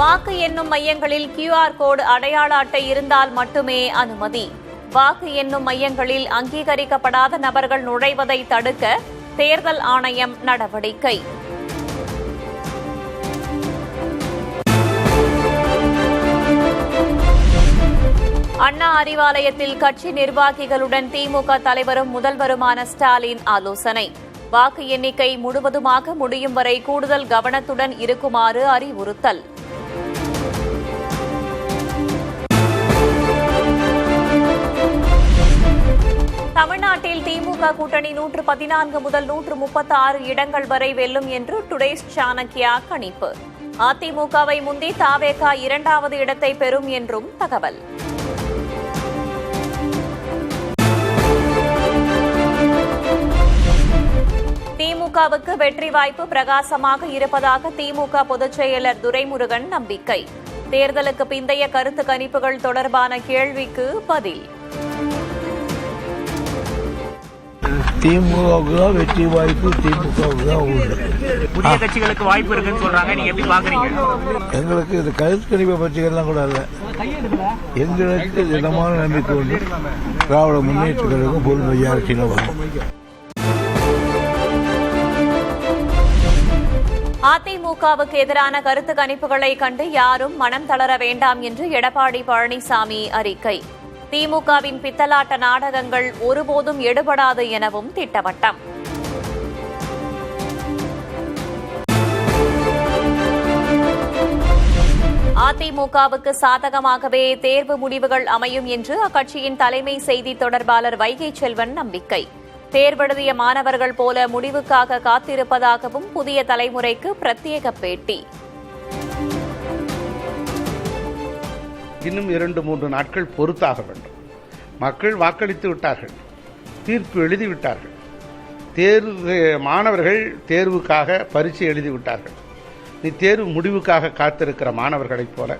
வாக்கு எண்ணும் மையங்களில் QR கோடு அடையாள அட்டை இருந்தால் மட்டுமே அனுமதி. வாக்கு எண்ணும் மையங்களில் அங்கீகரிக்கப்படாத நபர்கள் நுழைவதை தடுக்க தேர்தல் ஆணையம் நடவடிக்கை. அண்ணா அறிவாலயத்தில் கட்சி நிர்வாகிகளுடன் திமுக தலைவரும் முதல்வருமான ஸ்டாலின் ஆலோசனை. வாக்கு எண்ணிக்கை முழுவதுமாக முடியும் வரை கூடுதல் கவனத்துடன் இருக்குமாறு அறிவுறுத்தல். தமிழ்நாட்டில் திமுக கூட்டணி 114 முதல் 136 இடங்கள் வரை வெல்லும் என்று டுடேஸ் சாணக்கியா கணிப்பு. அதிமுகவை முந்தி தாவேக 2வது இடத்தை பெறும் என்றும் தகவல். திமுகவுக்கு வெற்றி வாய்ப்பு பிரகாசமாக இருப்பதாக திமுக பொதுச் செயலர் துரைமுருகன் நம்பிக்கை. தேர்தலுக்கு பிந்தைய கருத்து கணிப்புகள் தொடர்பான கேள்விக்கு பதில். திமுகவுக்கு தான் வெற்றி வாய்ப்பு, திமுகவுக்கு தான் உண்டு. புதிய கட்சிகளுக்கு வாய்ப்பு இருக்குன்னு சொல்றாங்க, நீங்க எப்படி பாக்குறீங்க? எங்களுக்கு இந்த கருத்து கணிப்பை பற்றிகள்லாம் கூட இல்ல. எங்களுக்கு திடமான நம்பிக்கை உண்டு. திராவிட முன்னேற்ற கழகம் பொருள் மெஜாரிட்டியில் வரும். அதிமுகவுக்கு எதிரான கருத்து கணிப்புகளை கண்டு யாரும் மனம் தளர வேண்டாம் என்று எடப்பாடி பழனிசாமி அறிக்கை. திமுகவின் பித்தலாட்ட நாடகங்கள் ஒருபோதும் எடுபடாது எனவும் திட்டவட்டம். அதிமுகவுக்கு சாதகமாகவே தேர்வு முடிவுகள் அமையும் என்று அக்கட்சியின் தலைமை செய்தி தொடர்பாளர் வைகை செல்வன் நம்பிக்கை. தேர்வெழுதிய மாணவர்கள் போல முடிவுக்காக காத்திருப்பதாகவும் புதிய தலைமுறைக்கு பிரத்யேக பேட்டி. இன்னும் 2-3 நாட்கள் பொறுத்தாக வேண்டும். மக்கள் வாக்களித்து விட்டார்கள், தீர்ப்பு எழுதிவிட்டார்கள். மாணவர்கள் தேர்வுக்காக பரீட்சை எழுதிவிட்டார்கள். நீ தேர்வு முடிவுக்காக காத்திருக்கிற மாணவர்களைப் போல,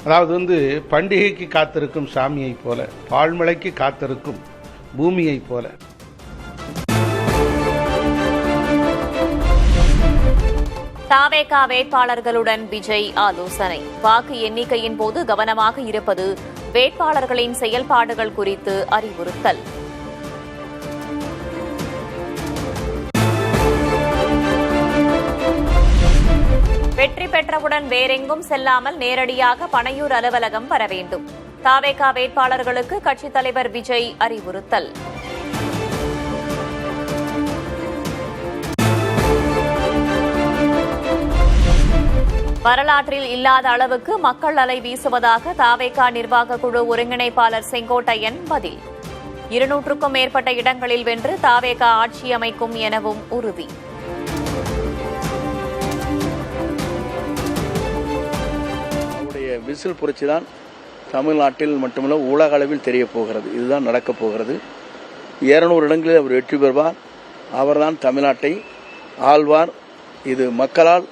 அதாவது பண்டிகைக்கு காத்திருக்கும் சாமியைப் போல, பால்மழைக்கு காத்திருக்கும் பூமியைப் போல. தாவேக வேட்பாளர்களுடன் விஜய் ஆலோசனை. வாக்கு எண்ணிக்கையின் போது கவனமாக இருப்பது, வேட்பாளர்களின் செயல்பாடுகள் குறித்து அறிவுறுத்தல். வெற்றி பெற்றவுடன் வேறெங்கும் செல்லாமல் நேரடியாக பனையூர் அலுவலகம் வர வேண்டும். தாவேக வேட்பாளர்களுக்கு கட்சித் தலைவர் விஜய் அறிவுறுத்தல். வரலாற்றில் இல்லாத அளவுக்கு மக்கள் அலை வீசுவதாக தாவேக நிர்வாக குழு ஒருங்கிணைப்பாளர் செங்கோட்டையன் பதில். 200க்கும் மேற்பட்ட இடங்களில் வென்று தாவேக ஆட்சி அமைக்கும் எனவும் உறுதி. அவருடைய விசில் புரட்சிதான் தமிழ்நாட்டில் மட்டுமல்ல உலக அளவில் தெரிய போகிறது. இதுதான் நடக்கப் போகிறது. 200 இடங்களில் அவர் வெற்றி பெறுவார். அவர்தான் தமிழ்நாட்டை ஆள்வார். இது மக்களால்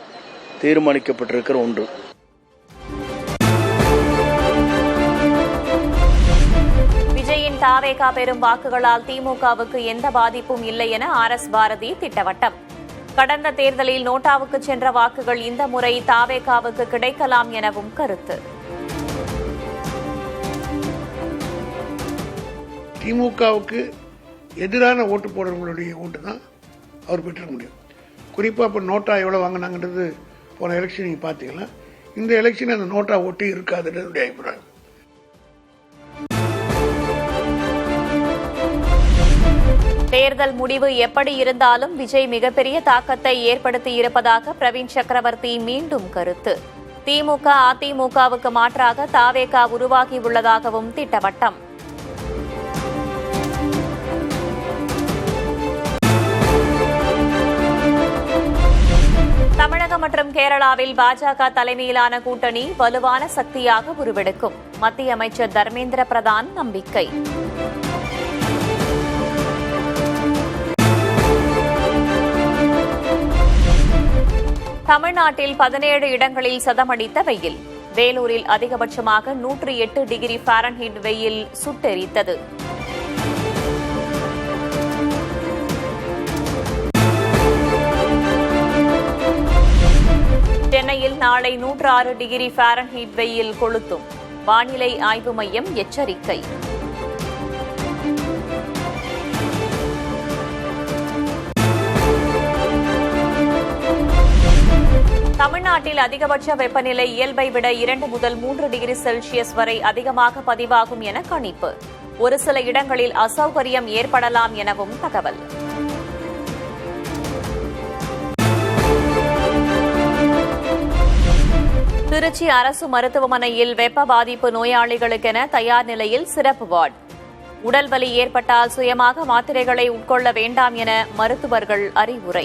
தீர்மானிக்கப்பட்டிருக்கிற ஒன்று. விஜயின் தாவேக பெறும் வாக்குகளால் திமுகவுக்கு எந்த பாதிப்பும் இல்லை என RS பாரதி திட்டவட்டம். கடந்த தேர்தலில் நோட்டாவுக்கு சென்ற வாக்குகள் இந்த முறை தாவேகாவுக்கு கிடைக்கலாம் எனவும் கருத்து. திமுகவுக்கு எதிரான ஓட்டு போடுறவங்களுடைய ஓட்டு தான் அவர் பெற்ற முடியும். குறிப்பாக இப்போ நோட்டா எவ்வளோ வாங்கினாங்கன்றது போன எலெக்ஷன் நீங்கள் பார்த்தீங்கன்னா, இந்த எலெக்ஷன் அந்த நோட்டா ஓட்டு இருக்காதுன்னு அபிப்பிராயம். தேர்தல் முடிவு எப்படி இருந்தாலும் விஜய் மிகப்பெரிய தாக்கத்தை ஏற்படுத்தி இருப்பதாக பிரவீன் சக்கரவர்த்தி மீண்டும் கருத்து. திமுக அதிமுகவுக்கு மாற்றாக தாவேக உருவாகியுள்ளதாகவும் திட்டவட்டம். தமிழகம் மற்றும் கேரளாவில் பாஜக தலைமையிலான கூட்டணி வலுவான சக்தியாக உருவெடுக்கும். மத்திய அமைச்சர் தர்மேந்திர பிரதான் நம்பிக்கை. தமிழ்நாட்டில் 17 இடங்களில் சதமடித்த வெயில். வேலூரில் அதிகபட்சமாக 108 டிகிரி ஃபாரன்ஹீட் வெயில் சுட்டெரித்தது. சென்னையில் நாளை 106 டிகிரி ஃபாரன்ஹீட் வெயில் கொளுத்தும். வானிலை ஆய்வு மையம் எச்சரிக்கை. தமிழ்நாட்டில் அதிகபட்ச வெப்பநிலை இயல்பை விட 2 முதல் 3 டிகிரி செல்சியஸ் வரை அதிகமாக பதிவாகும் என கணிப்பு. ஒரு சில இடங்களில் அசௌகரியம் ஏற்படலாம் எனவும் தகவல். திருச்சி அரசு மருத்துவமனையில் வெப்ப பாதிப்பு நோயாளிகளுக்கென தயார் நிலையில் சிறப்பு வார்டு. உடல் வலி ஏற்பட்டால் சுயமாக மாத்திரைகளை உட்கொள்ள வேண்டாம் என மருத்துவர்கள் அறிவுரை.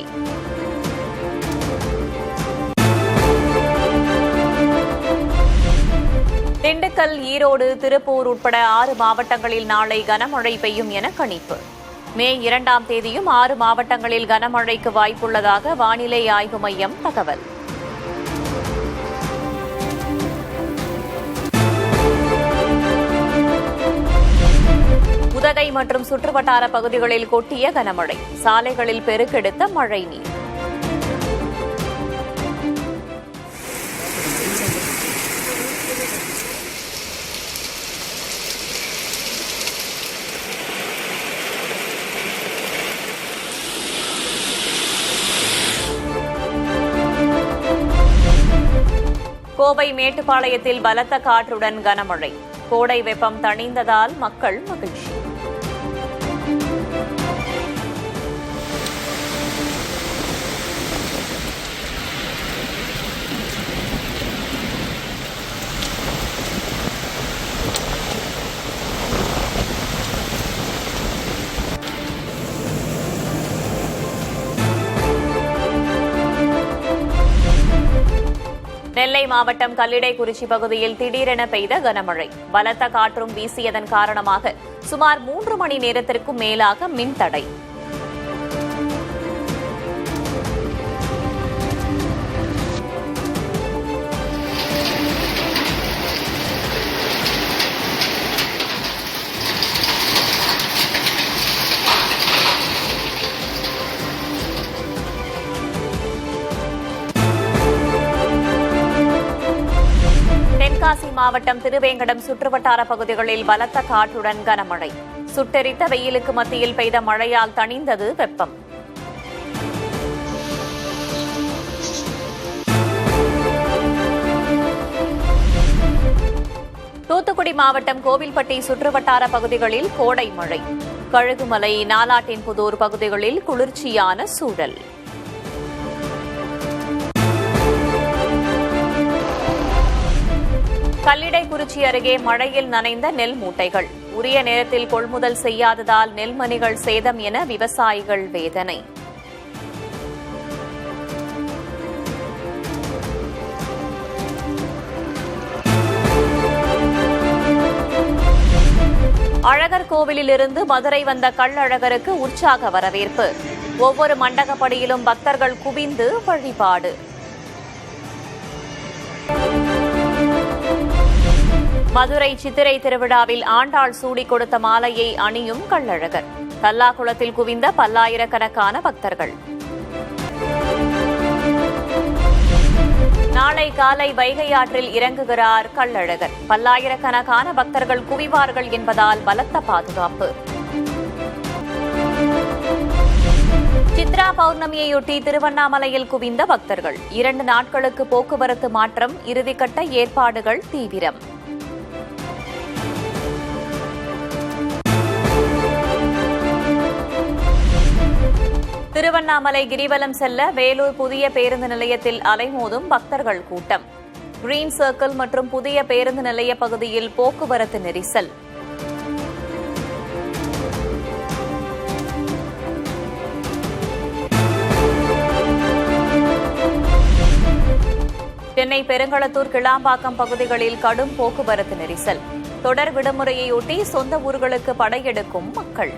திண்டுக்கல், ஈரோடு, திருப்பூர் உட்பட 6 மாவட்டங்களில் நாளை கனமழை பெய்யும் என கணிப்பு. மே 2ஆம் தேதியும் 6 மாவட்டங்களில் கனமழைக்கு வாய்ப்புள்ளதாக வானிலை ஆய்வு மையம் தகவல். உதகை மற்றும் சுற்றுவட்டார பகுதிகளில் கொட்டிய கனமழை. சாலைகளில் பெருக்கெடுத்த மழை நீர். கோவை மேட்டுப்பாளையத்தில் பலத்த காற்றுடன் கனமழை. கோடை வெப்பம் தணிந்ததால் மக்கள் மகிழ்ச்சி. நெல்லை மாவட்டம் கல்லிடைக்குறிச்சி பகுதியில் திடீரென பெய்த கனமழை. பலத்த காற்றும் வீசியதன் காரணமாக சுமார் 3 மணி நேரத்திற்கும் மேலாக மின் தடை. தென்காசி மாவட்டம் திருவேங்கடம் சுற்றுவட்டார பகுதிகளில் பலத்த காற்றுடன் கனமழை. சுட்டெரித்த வெயிலுக்கு மத்தியில் பெய்த மழையால் தணிந்தது வெப்பம். தூத்துக்குடி மாவட்டம் கோவில்பட்டி சுற்றுவட்டார பகுதிகளில் கோடை மழை. கழுகுமலை, நாலாட்டின்புதூர் பகுதிகளில் குளிர்ச்சியான சூழல். கல்லிடைக்குறிச்சி அருகே மழையில் நனைந்த நெல் மூட்டைகள். உரிய நேரத்தில் கொள்முதல் செய்யாததால் நெல்மணிகள் சேதம் என விவசாயிகள் வேதனை. அழகர் கோவிலிலிருந்து மதுரை வந்த கள்ளழகருக்கு உற்சாக வரவேற்பு. ஒவ்வொரு மண்டகப்படியிலும் பக்தர்கள் குவிந்து வழிபாடு. மதுரை சித்திரை திருவிழாவில் ஆண்டாள் சூடிக் கொடுத்த மாலையை அணியும் கள்ளழகர். கல்லாகுளத்தில் குவிந்த பல்லாயிரக்கணக்கான பக்தர்கள். நாளை காலை வைகை ஆற்றில் இறங்குகிறார் கள்ளழகர். பல்லாயிரக்கணக்கான பக்தர்கள் குவிவார்கள் என்பதால் பலத்த பாதுகாப்பு. சித்ரா பௌர்ணமியையொட்டி திருவண்ணாமலையில் குவிந்த பக்தர்கள். 2 நாட்களுக்கு போக்குவரத்து மாற்றம். இறுதிக்கட்ட ஏற்பாடுகள் தீவிரம். திருவண்ணாமலை கிரிவலம் செல்ல வேலூர் புதிய பேருந்து நிலையத்தில் அலைமோதும் பக்தர்கள் கூட்டம். கிரீன் சர்க்கிள் மற்றும் புதிய பேருந்து நிலைய பகுதியில் போக்குவரத்து நெரிசல். சென்னை பெருங்களத்தூர், கிளாம்பாக்கம் பகுதிகளில் கடும் போக்குவரத்து நெரிசல். தொடர் விடுமுறையொட்டி சொந்த ஊர்களுக்கு படையெடுக்கும் மக்கள்.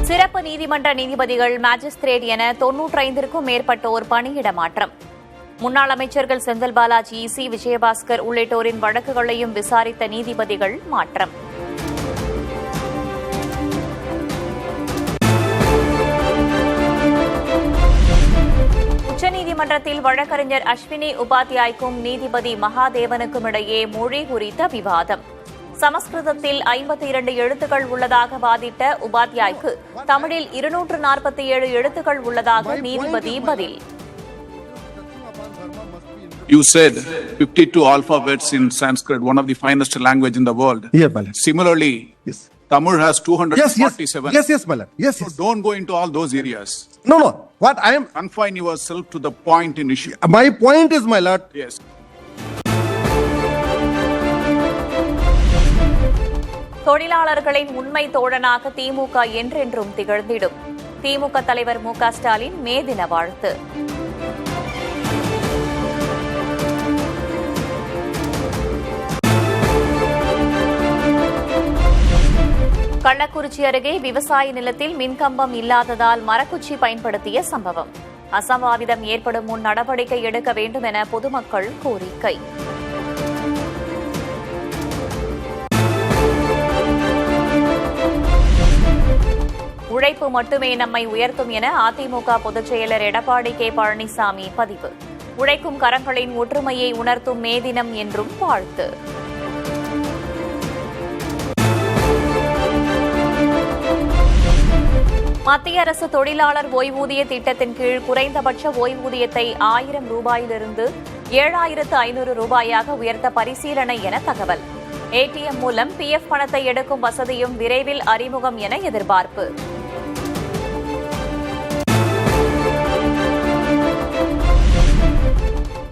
சிறப்பு நீதிமன்ற நீதிபதிகள், மாஜிஸ்திரேட் என 95க்கும் மேற்பட்டோர் பணியிட மாற்றம். முன்னாள் அமைச்சர்கள் செந்தில் பாலாஜி, சி. விஜயபாஸ்கர் உள்ளிட்டோரின் வழக்குகளையும் விசாரித்த நீதிபதிகள் மாற்றம். உச்சநீதிமன்றத்தில் வழக்கறிஞர் அஸ்வினி உபாத்யாய்க்கும் நீதிபதி மகாதேவனுக்கும் இடையே மொழி குறித்த விவாதம். சமஸ்கிருதத்தில் 52 எழுத்துக்கள் உள்ளதாக வாதிட்ட உபாத்யாய்க்கு தமிழில் 247 எழுத்துக்கள் உள்ளதாக நீதிபதி பதில். You said 52 alphabets in Sanskrit, one of the finest language in the world. Yes, my lord. Similarly, Yes. Tamil has 247. Yes, my lord. Yes, So yes. don't go into all those areas. No. What I am, Confine yourself to the point in issue. my point is, my lord, Yes. தொழிலாளர்களின் உண்மை தோழனாக திமுக என்றென்றும் திகழ்ந்திடும். திமுக தலைவர் மு.க. ஸ்டாலின் மே தின வாழ்த்து. கள்ளக்குறிச்சி அருகே விவசாய நிலத்தில் மின்கம்பம் இல்லாததால் மரக்குச்சி பயன்படுத்திய சம்பவம். அசம்பாவிதம் ஏற்படும் முன் நடவடிக்கை எடுக்க வேண்டும் என பொதுமக்கள் கோரிக்கை. உழைப்பு மட்டுமே நம்மை உயர்த்தும் என அதிமுக பொதுச் செயலர் எடப்பாடி கே. பழனிசாமி பதிவு. உழைக்கும் கரங்களின் ஒற்றுமையை உணர்த்தும் மே தினம் என்றும் வாழ்த்து. மத்திய அரசு தொழிலாளர் ஓய்வூதிய திட்டத்தின் கீழ் குறைந்தபட்ச ஓய்வூதியத்தை 1000 ரூபாயிலிருந்து 7500 ரூபாயாக உயர்த்த பரிசீலனை என தகவல். ஏடிஎம் மூலம் பிஎஃப் பணத்தை எடுக்கும் வசதியும் விரைவில் அறிமுகம் என எதிர்பார்ப்பு.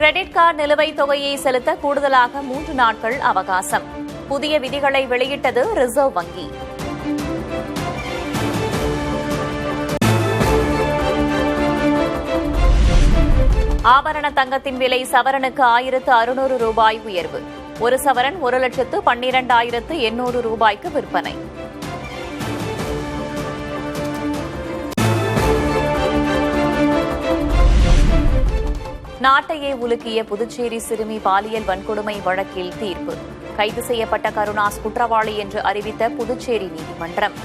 கிரெடிட் கார்டு நிலுவைத் தொகையை செலுத்த கூடுதலாக 3 நாட்கள் அவகாசம். புதிய விதிகளை வெளியிட்டது ரிசர்வ் வங்கி. ஆபரண தங்கத்தின் விலை சவரனுக்கு 1600 ரூபாய் உயர்வு. ஒரு சவரன் 1,12,800 ரூபாய்க்கு விற்பனை. நாட்டையே உலுக்கிய புதுச்சேரி சிறுமி பாலியல் வன்கொடுமை வழக்கில் தீர்ப்பு. கைது செய்யப்பட்ட கருணாஸ் குற்றவாளி என்று அறிவித்த புதுச்சேரி நீதிமன்றம்.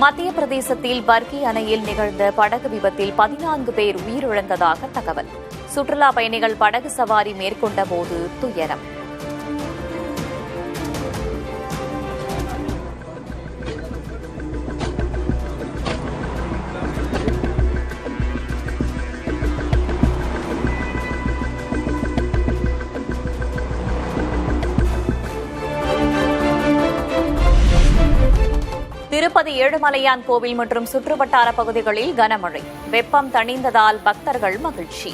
மத்திய பிரதேசத்தில் பர்கி அணையில் நிகழ்ந்த படகு விபத்தில் 14 பேர் உயிரிழந்ததாக தகவல். சுற்றுலா பயணிகள் படகு சவாரி மேற்கொண்ட போது துயரம். திருப்பதி ஏழுமலையான் கோவில் மற்றும் சுற்றுவட்டார பகுதிகளில் கனமழை. வெப்பம் தணிந்ததால் பக்தர்கள் மகிழ்ச்சி.